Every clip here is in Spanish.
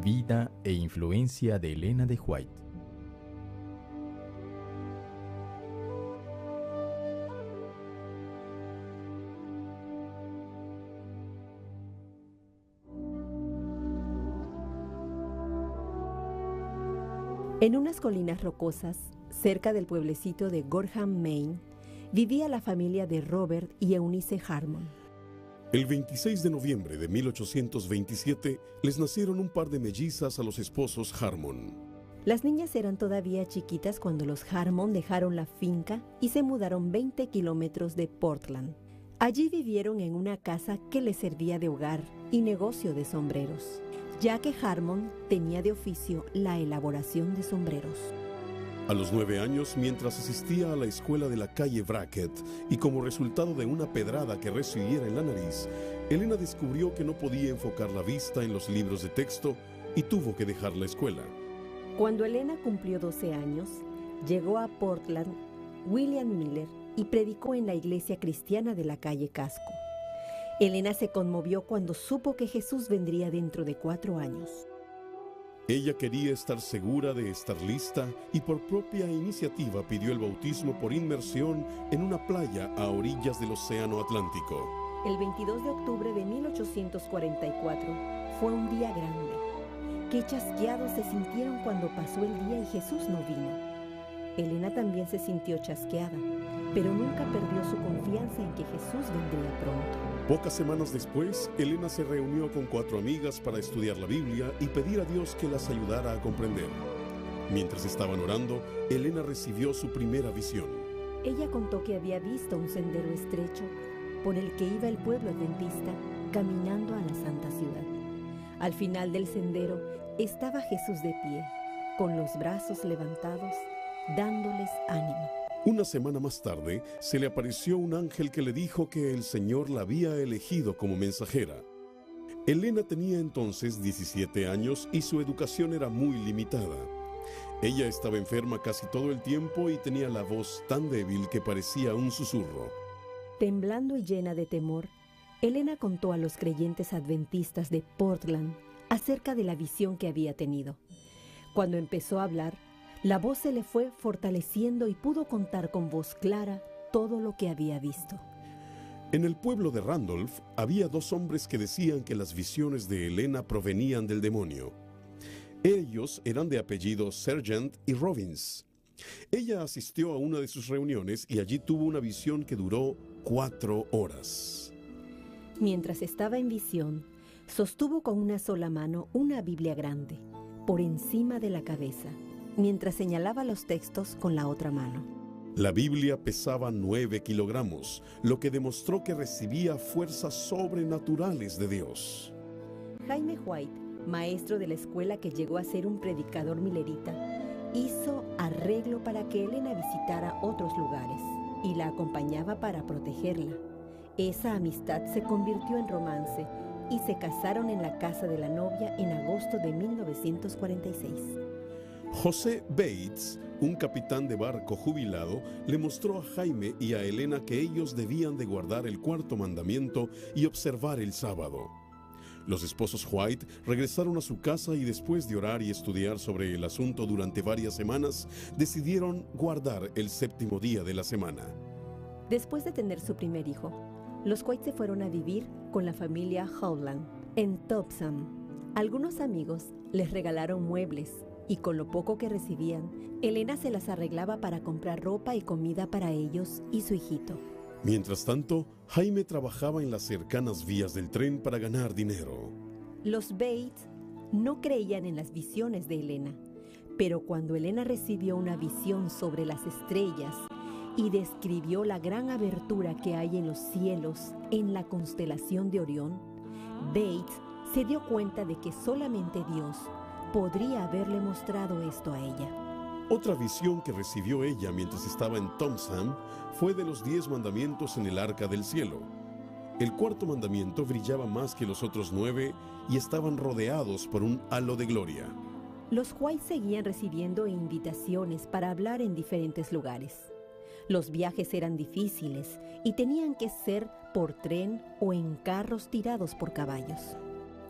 Vida e influencia de Elena de White. En unas colinas rocosas, cerca del pueblecito de Gorham, Maine, vivía la familia de Robert y Eunice Harmon. El 26 de noviembre de 1827 les nacieron un par de mellizas a los esposos Harmon. Las niñas eran todavía chiquitas cuando los Harmon dejaron la finca y se mudaron 20 kilómetros de Portland. Allí vivieron en una casa que les servía de hogar y negocio de sombreros, ya que Harmon tenía de oficio la elaboración de sombreros. A los 9 años, mientras asistía a la escuela de la calle Brackett y como resultado de una pedrada que recibiera en la nariz, Elena descubrió que no podía enfocar la vista en los libros de texto y tuvo que dejar la escuela. Cuando Elena cumplió 12 años, llegó a Portland William Miller y predicó en la iglesia cristiana de la calle Casco. Elena se conmovió cuando supo que Jesús vendría dentro de 4 años. Ella quería estar segura de estar lista y por propia iniciativa pidió el bautismo por inmersión en una playa a orillas del Océano Atlántico. El 22 de octubre de 1844 fue un día grande. Qué chasqueados se sintieron cuando pasó el día y Jesús no vino. Elena también se sintió chasqueada, pero nunca perdió su confianza en que Jesús vendría pronto. Pocas semanas después, Elena se reunió con 4 amigas para estudiar la Biblia y pedir a Dios que las ayudara a comprender. Mientras estaban orando, Elena recibió su primera visión. Ella contó que había visto un sendero estrecho por el que iba el pueblo adventista caminando a la santa ciudad. Al final del sendero estaba Jesús de pie, con los brazos levantados, dándoles ánimo. Una semana más tarde, se le apareció un ángel que le dijo que el Señor la había elegido como mensajera. Elena tenía entonces 17 años y su educación era muy limitada. Ella estaba enferma casi todo el tiempo y tenía la voz tan débil que parecía un susurro. Temblando y llena de temor, Elena contó a los creyentes adventistas de Portland acerca de la visión que había tenido. Cuando empezó a hablar, la voz se le fue fortaleciendo y pudo contar con voz clara todo lo que había visto. En el pueblo de Randolph había 2 hombres que decían que las visiones de Elena provenían del demonio. Ellos eran de apellidos Sargent y Robbins. Ella asistió a una de sus reuniones y allí tuvo una visión que duró 4 horas. Mientras estaba en visión, sostuvo con una sola mano una Biblia grande, por encima de la cabeza, mientras señalaba los textos con la otra mano. La Biblia pesaba 9 kilogramos, lo que demostró que recibía fuerzas sobrenaturales de Dios. Jaime White, maestro de la escuela que llegó a ser un predicador milerita, hizo arreglo para que Elena visitara otros lugares y la acompañaba para protegerla. Esa amistad se convirtió en romance y se casaron en la casa de la novia en agosto de 1946. José Bates, un capitán de barco jubilado, le mostró a Jaime y a Elena que ellos debían de guardar el 4º mandamiento y observar el sábado. Los esposos White regresaron a su casa y después de orar y estudiar sobre el asunto durante varias semanas, decidieron guardar el 7º día de la semana. Después de tener su primer hijo, los White se fueron a vivir con la familia Howland en Topsham. Algunos amigos les regalaron muebles y con lo poco que recibían, Elena se las arreglaba para comprar ropa y comida para ellos y su hijito. Mientras tanto, Jaime trabajaba en las cercanas vías del tren para ganar dinero. Los Bates no creían en las visiones de Elena, pero cuando Elena recibió una visión sobre las estrellas y describió la gran abertura que hay en los cielos en la constelación de Orión, Bates se dio cuenta de que solamente Dios podría haberle mostrado esto a ella. Otra visión que recibió ella mientras estaba en Topsham fue de los 10 mandamientos en el arca del cielo. El 4º mandamiento brillaba más que los otros 9 y estaban rodeados por un halo de gloria. Los White seguían recibiendo invitaciones para hablar en diferentes lugares. Los viajes eran difíciles y tenían que ser por tren o en carros tirados por caballos.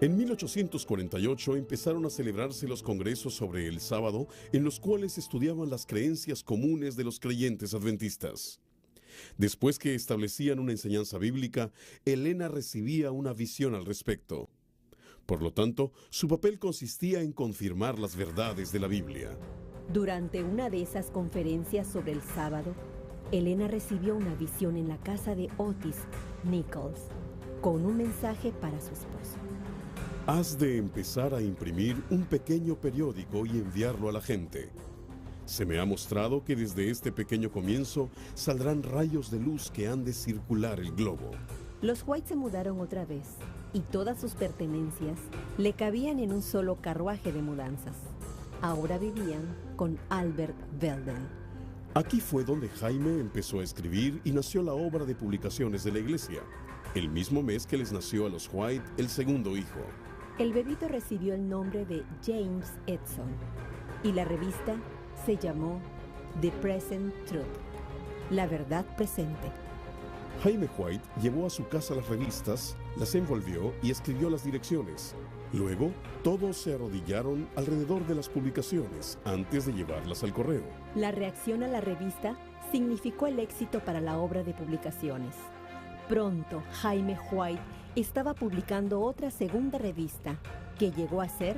En 1848 empezaron a celebrarse los congresos sobre el sábado, en los cuales estudiaban las creencias comunes de los creyentes adventistas. Después que establecían una enseñanza bíblica, Elena recibía una visión al respecto. Por lo tanto, su papel consistía en confirmar las verdades de la Biblia. Durante una de esas conferencias sobre el sábado, Elena recibió una visión en la casa de Otis Nichols, con un mensaje para su esposo. Has de empezar a imprimir un pequeño periódico y enviarlo a la gente. Se me ha mostrado que desde este pequeño comienzo saldrán rayos de luz que han de circular el globo. Los White se mudaron otra vez y todas sus pertenencias le cabían en un solo carruaje de mudanzas. Ahora vivían con Albert Belden. Aquí fue donde Jaime empezó a escribir y nació la obra de publicaciones de la iglesia, el mismo mes que les nació a los White el segundo hijo. El bebito recibió el nombre de James Edson y la revista se llamó The Present Truth, la verdad presente. Jaime White llevó a su casa las revistas, las envolvió y escribió las direcciones. Luego, todos se arrodillaron alrededor de las publicaciones antes de llevarlas al correo. La reacción a la revista significó el éxito para la obra de publicaciones. Pronto, Jaime White estaba publicando otra segunda revista, que llegó a ser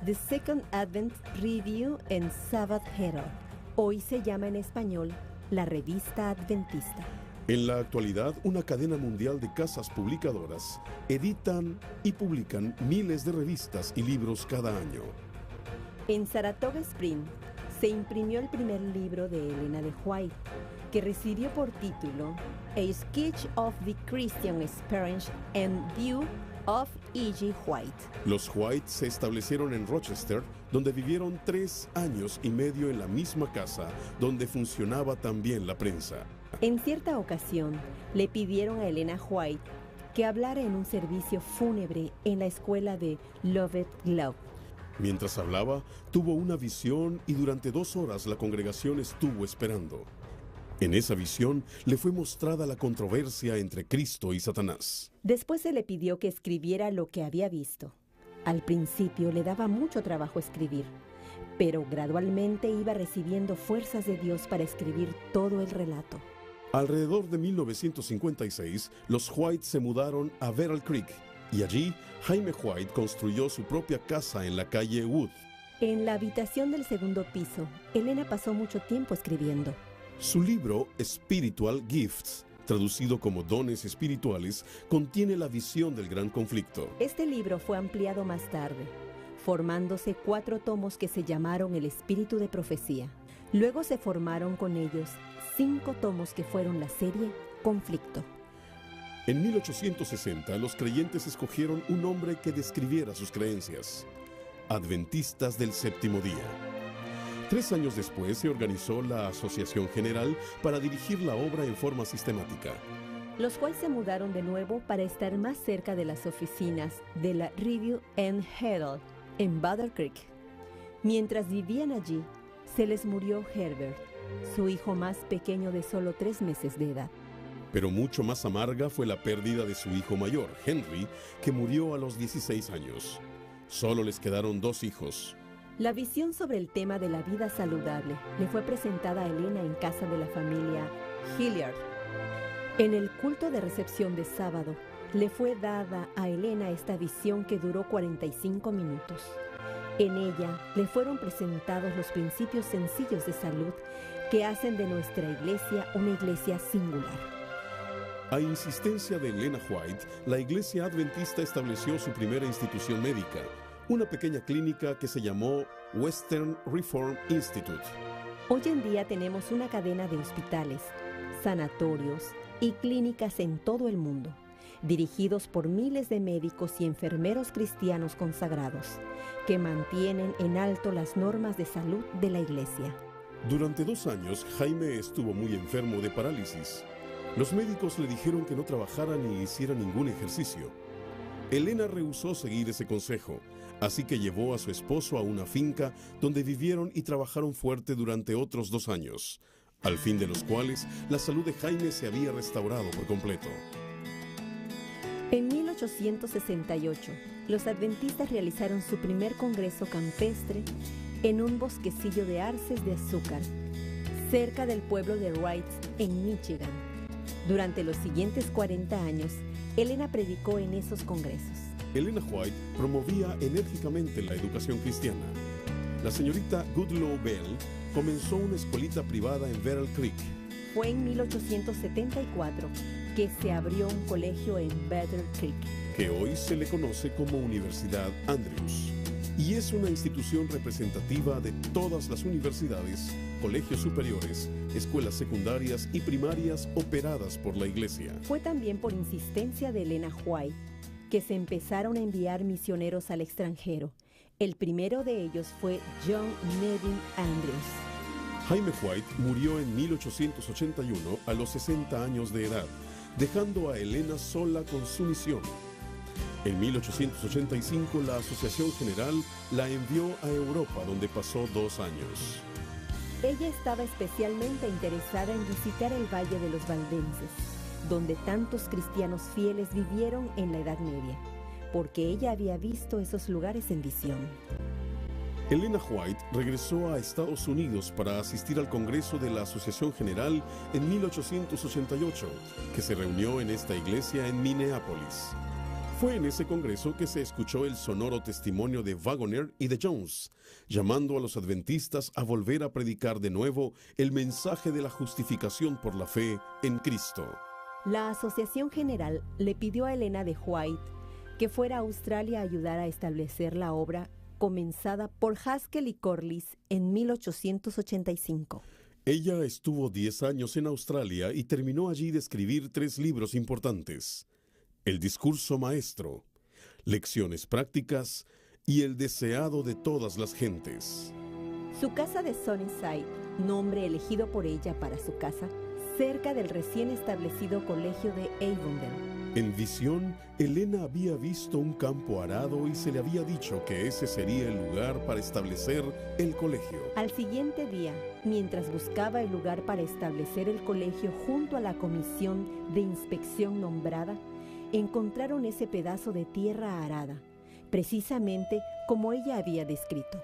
The Second Advent Review and Sabbath Herald. Hoy se llama en español la Revista Adventista. En la actualidad, una cadena mundial de casas publicadoras editan y publican miles de revistas y libros cada año. En Saratoga Springs se imprimió el primer libro de Elena de White, que recibió por título A Sketch of the Christian Experience and View of E.G. White. Los White se establecieron en Rochester, donde vivieron 3 años y medio en la misma casa, donde funcionaba también la prensa. En cierta ocasión, le pidieron a Elena White que hablara en un servicio fúnebre en la escuela de Lovett Glove. Mientras hablaba, tuvo una visión y durante 2 horas la congregación estuvo esperando. En esa visión le fue mostrada la controversia entre Cristo y Satanás. Después se le pidió que escribiera lo que había visto. Al principio le daba mucho trabajo escribir, pero gradualmente iba recibiendo fuerzas de Dios para escribir todo el relato. Alrededor de 1956, los White se mudaron a Beryl Creek y allí Jaime White construyó su propia casa en la calle Wood. En la habitación del segundo piso, Elena pasó mucho tiempo escribiendo. Su libro Spiritual Gifts, traducido como Dones Espirituales, contiene la visión del gran conflicto. Este libro fue ampliado más tarde, formándose 4 tomos que se llamaron El Espíritu de Profecía. Luego se formaron con ellos 5 tomos que fueron la serie Conflicto. En 1860, los creyentes escogieron un nombre que describiera sus creencias: Adventistas del Séptimo Día. 3 años después se organizó la Asociación General para dirigir la obra en forma sistemática. Los White se mudaron de nuevo para estar más cerca de las oficinas de la Review and Herald en Battle Creek. Mientras vivían allí, se les murió Herbert, su hijo más pequeño de solo 3 meses de edad. Pero mucho más amarga fue la pérdida de su hijo mayor, Henry, que murió a los 16 años. Solo les quedaron 2 hijos. La visión sobre el tema de la vida saludable le fue presentada a Elena en casa de la familia Hilliard. En el culto de recepción de sábado, le fue dada a Elena esta visión que duró 45 minutos. En ella le fueron presentados los principios sencillos de salud que hacen de nuestra iglesia una iglesia singular. A insistencia de Elena White, la Iglesia Adventista estableció su primera institución médica, una pequeña clínica que se llamó Western Reform Institute. Hoy en día tenemos una cadena de hospitales, sanatorios y clínicas en todo el mundo, dirigidos por miles de médicos y enfermeros cristianos consagrados, que mantienen en alto las normas de salud de la iglesia. Durante 2 años, Jaime estuvo muy enfermo de parálisis. Los médicos le dijeron que no trabajara ni hiciera ningún ejercicio. Elena rehusó seguir ese consejo, así que llevó a su esposo a una finca donde vivieron y trabajaron fuerte durante otros 2 años, al fin de los cuales la salud de Jaime se había restaurado por completo. En 1868, los adventistas realizaron su primer congreso campestre en un bosquecillo de arces de azúcar, cerca del pueblo de Wright, en Michigan. Durante los siguientes 40 años, Elena predicó en esos congresos. Elena White promovía enérgicamente la educación cristiana. La señorita Goodloe Bell comenzó una escuelita privada en Battle Creek. Fue en 1874 que se abrió un colegio en Battle Creek, que hoy se le conoce como Universidad Andrews, y es una institución representativa de todas las universidades, colegios superiores, escuelas secundarias y primarias operadas por la Iglesia. Fue también por insistencia de Elena White que se empezaron a enviar misioneros al extranjero. El primero de ellos fue John Neville Andrews. Jaime White murió en 1881 a los 60 años de edad, dejando a Elena sola con su misión. En 1885 la Asociación General la envió a Europa, donde pasó 2 años. Ella estaba especialmente interesada en visitar el Valle de los Valdenses, donde tantos cristianos fieles vivieron en la Edad Media, porque ella había visto esos lugares en visión. Elena White regresó a Estados Unidos para asistir al Congreso de la Asociación General en 1888, que se reunió en esta iglesia en Minneapolis. Fue en ese congreso que se escuchó el sonoro testimonio de Wagoner y de Jones, llamando a los adventistas a volver a predicar de nuevo el mensaje de la justificación por la fe en Cristo. La Asociación General le pidió a Elena de White que fuera a Australia a ayudar a establecer la obra comenzada por Haskell y Corliss en 1885. Ella estuvo 10 años en Australia y terminó allí de escribir 3 libros importantes: El discurso maestro, Lecciones prácticas y El deseado de todas las gentes. Su casa de Sunnyside, nombre elegido por ella para su casa, cerca del recién establecido colegio de Avondale. En visión, Elena había visto un campo arado y se le había dicho que ese sería el lugar para establecer el colegio. Al siguiente día, mientras buscaba el lugar para establecer el colegio junto a la comisión de inspección nombrada, encontraron ese pedazo de tierra arada, precisamente como ella había descrito.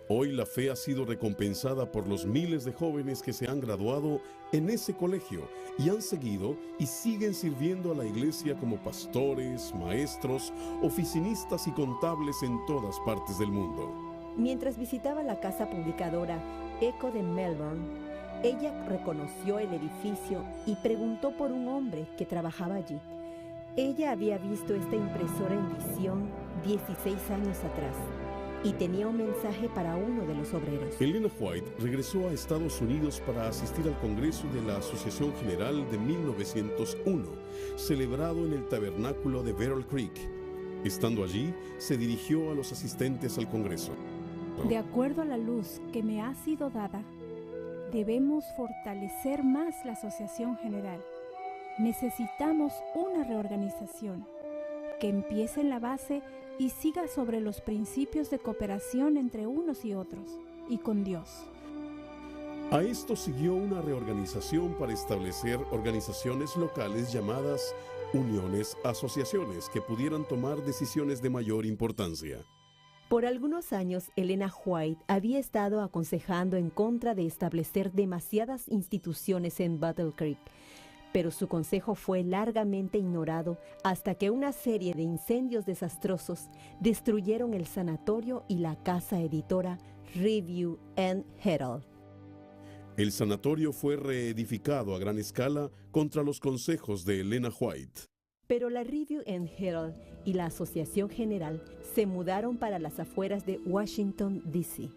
Hoy la fe ha sido recompensada por los miles de jóvenes que se han graduado en ese colegio y han seguido y siguen sirviendo a la iglesia como pastores, maestros, oficinistas y contables en todas partes del mundo. Mientras visitaba la casa publicadora Echo de Melbourne, ella reconoció el edificio y preguntó por un hombre que trabajaba allí. Ella había visto esta impresora en visión 16 años atrás y tenía un mensaje para uno de los obreros. Elena White regresó a Estados Unidos para asistir al Congreso de la Asociación General de 1901, celebrado en el tabernáculo de Battle Creek. Estando allí, se dirigió a los asistentes al Congreso. De acuerdo a la luz que me ha sido dada, debemos fortalecer más la Asociación General. Necesitamos una reorganización que empiece en la base y siga sobre los principios de cooperación entre unos y otros, y con Dios. A esto siguió una reorganización para establecer organizaciones locales llamadas uniones, asociaciones, que pudieran tomar decisiones de mayor importancia. Por algunos años, Elena White había estado aconsejando en contra de establecer demasiadas instituciones en Battle Creek, pero su consejo fue largamente ignorado hasta que una serie de incendios desastrosos destruyeron el sanatorio y la casa editora Review and Herald. El sanatorio fue reedificado a gran escala contra los consejos de Elena White. Pero la Review and Herald y la Asociación General se mudaron para las afueras de Washington, D.C.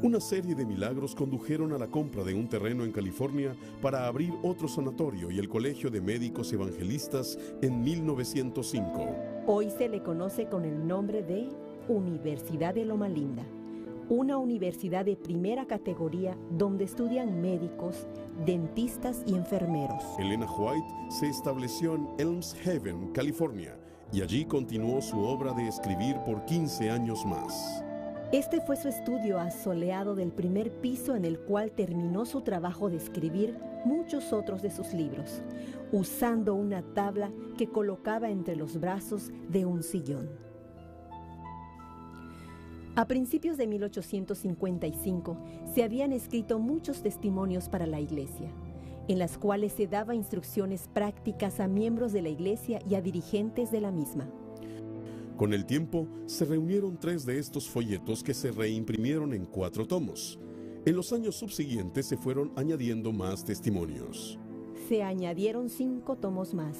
Una serie de milagros condujeron a la compra de un terreno en California para abrir otro sanatorio y el Colegio de Médicos Evangelistas en 1905. Hoy se le conoce con el nombre de Universidad de Loma Linda, una universidad de primera categoría donde estudian médicos, dentistas y enfermeros. Elena White se estableció en Elms Haven, California, y allí continuó su obra de escribir por 15 años más. Este fue su estudio asoleado del primer piso, en el cual terminó su trabajo de escribir muchos otros de sus libros, usando una tabla que colocaba entre los brazos de un sillón. A principios de 1855 se habían escrito muchos testimonios para la Iglesia, en las cuales se daba instrucciones prácticas a miembros de la Iglesia y a dirigentes de la misma. Con el tiempo, se reunieron 3 de estos folletos que se reimprimieron en 4 tomos. En los años subsiguientes se fueron añadiendo más testimonios. Se añadieron 5 tomos más,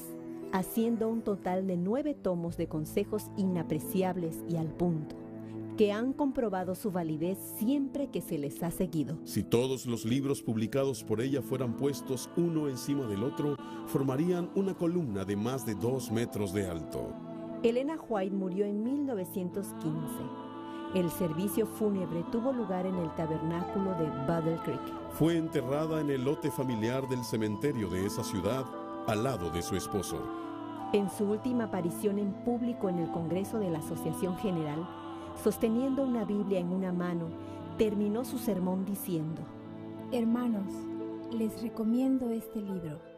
haciendo un total de 9 tomos de consejos inapreciables y al punto, que han comprobado su validez siempre que se les ha seguido. Si todos los libros publicados por ella fueran puestos uno encima del otro, formarían una columna de más de 2 metros de alto. Elena White murió en 1915. El servicio fúnebre tuvo lugar en el tabernáculo de Battle Creek. Fue enterrada en el lote familiar del cementerio de esa ciudad, al lado de su esposo. En su última aparición en público en el Congreso de la Asociación General, sosteniendo una Biblia en una mano, terminó su sermón diciendo: Hermanos, les recomiendo este libro.